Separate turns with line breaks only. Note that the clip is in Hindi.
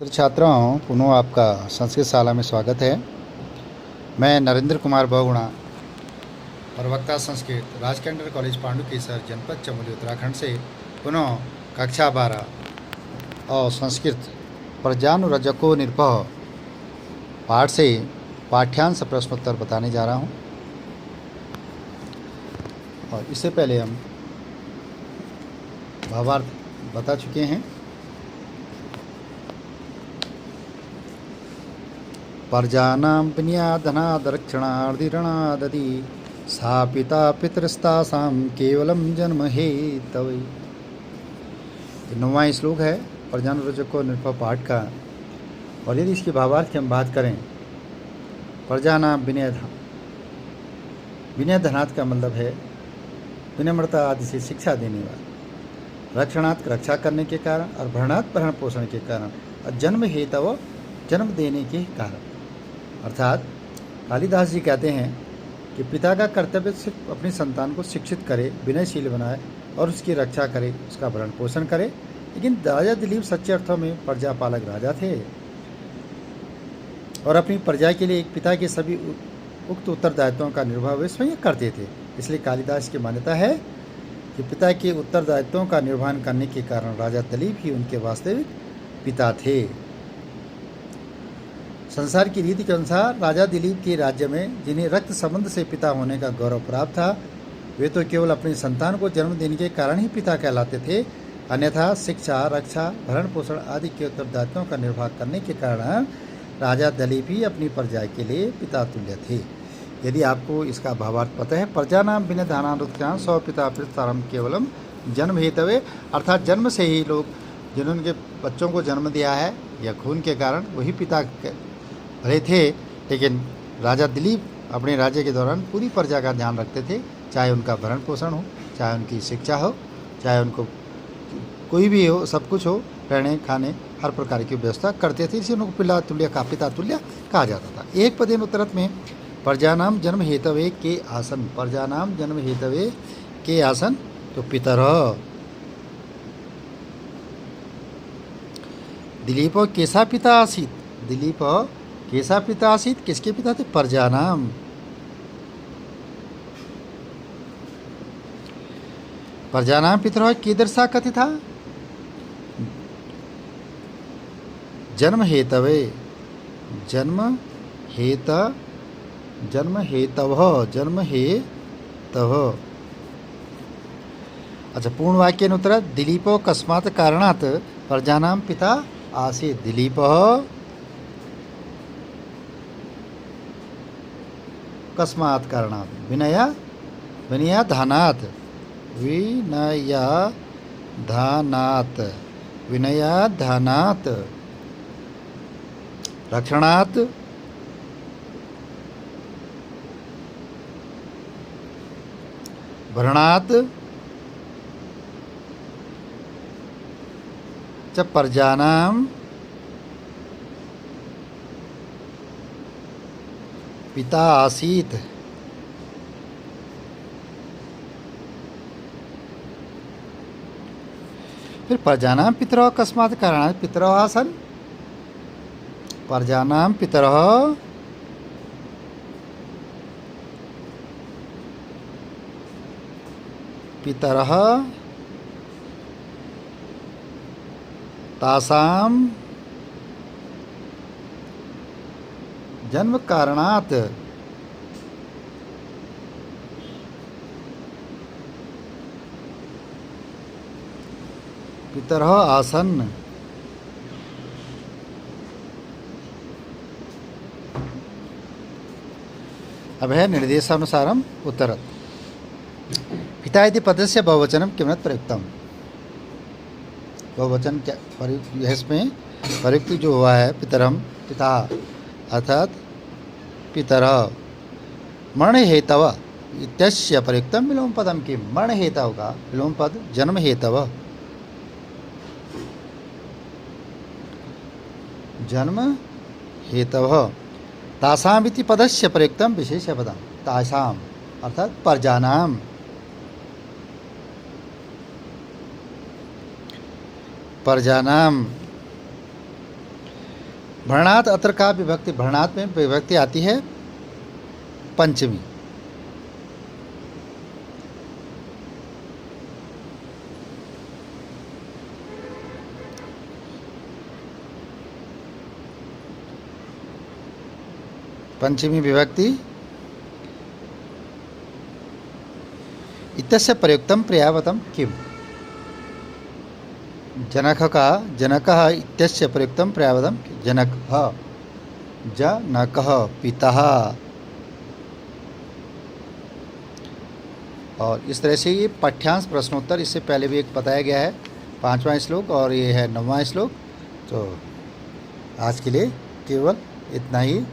छात्राओं, पुनः आपका संस्कृत शाला में स्वागत है। मैं नरेंद्र कुमार बहुगुणा, प्रवक्ता संस्कृत, राजकेंद्र कॉलेज पांडुकेसर, जनपद चमोली, उत्तराखंड से पुनः कक्षा 12 और संस्कृत प्रजानुरजको निर्भः पाठ से पाठ्यांश प्रश्नोत्तर बताने जा रहा हूँ। और इससे पहले हम भावार्थ बता चुके हैं। पर्जानां विन्याधनादरक्षणार्धिरणादति सा पिता पितरस्तासां केवलं जन्म हेतवे। 9वां श्लोक है प्रजानुरजको निर्भः पाठ का। और यदि इसकी भावार्थ की हम बात करें, प्रजानां विनयधनात् का मतलब है विनम्रता आदि से शिक्षा देने वाला, रक्षणात् रक्षा करने के कारण, और भरणात् भरण पोषण के कारण, और जन्म हेतव जन्म देने के कारण। अर्थात कालिदास जी कहते हैं कि पिता का कर्तव्य सिर्फ अपनी संतान को शिक्षित करे, विनयशील बनाए और उसकी रक्षा करे, उसका भरण पोषण करे। लेकिन राजा दिलीप सच्चे अर्थों में प्रजापालक राजा थे और अपनी प्रजा के लिए एक पिता के सभी उक्त उत्तरदायित्वों का निर्वाह वे स्वयं करते थे। इसलिए कालिदास की मान्यता है कि पिता के उत्तरदायित्वों का निर्वहन करने के कारण राजा दिलीप ही उनके वास्तविक पिता थे। संसार की रीति के अनुसार राजा दिलीप के राज्य में जिन्हें रक्त संबंध से पिता होने का गौरव प्राप्त था, वे तो केवल अपनी संतान को जन्म देने के कारण ही पिता कहलाते थे। अन्यथा शिक्षा, रक्षा, भरण पोषण आदि के उत्तरदायित्वों का निर्वाह करने के कारण राजा दिलीप ही अपनी प्रजा के लिए पिता तुल्य थे। यदि आपको इसका भावार्थ पता है, प्रजानां विनयधनादरक्षणात् सौ पिता पितरस्तासां केवलम जन्म हेतवे, अर्थात जन्म से ही लोग जिन्होंने बच्चों को जन्म दिया है या खून के कारण वही पिता भले थे। लेकिन राजा दिलीप अपने राज्य के दौरान पूरी प्रजा का ध्यान रखते थे, चाहे उनका भरण पोषण हो, चाहे उनकी शिक्षा हो, चाहे उनको कोई भी हो, सब कुछ हो, रहने खाने हर प्रकार की व्यवस्था करते थे। इसलिए उनको पिता तुल्य कहा जाता था। एक पदेन उत्तरत में प्रजानाम जन्म हेतवे के आसन, प्रजानाम जन्म हेतवे के आसन, तो पितरः दिलीप केसा पिता आसीत, दिलीप केसा पिता आसीत, किसके पिता थे? प्रजानाम। प्रजानाम पितरः कीदृशा कथिता जन्म हेतवे, जन्म हेतव। अच्छा, पूर्ण वाक्य उत्तर दिलीपो कस्मात् कारणात् प्रजानां पिता आसीत्। दिलीपः कस्मात् कारणात् विनयाधनात् रक्षणात् भरणात् च प्रजानां पिता आसीत्। फिर प्रजानां पितरः कस्मात् कारणात् पितरः आसन्, प्रजानां पितरः तासां जन्म कारणात् पितरः आसन्। अब है निर्देशानुसारम उत्तरत्। पिता इति पदस्य बहुवचनम किमत प्रयुक्तम। बहुवचन क्या इसमें प्रयुक्त जो हुआ है, पितरम पिता, अर्थात पितरः। मरण हेतव इत्यस्य प्रयुक्तम विलोम पदम की, मरण हेतव का विलोम पद जन्म हेतव, जन्म हेतव। तासाम इति पदस्य प्रयुक्तम विशेष पदम, तासाम अर्थात प्रजानाम, प्रजानाम भरणार्थ अत्र का विभक्ति, भरणार्थ में विभक्ति आती है पंचमी। पंचमी विभक्ति इत्यस्य प्रयुक्तं पर्यायपदं किम्? जनकः इत्यस्य प्रयुक्तं पर्यायपदं जनकः, जनकः पिता। और इस तरह से ये पाठ्यांश प्रश्नोत्तर, इससे पहले भी एक बताया गया है 5वां श्लोक और ये है 9वां श्लोक। तो आज के लिए केवल इतना ही।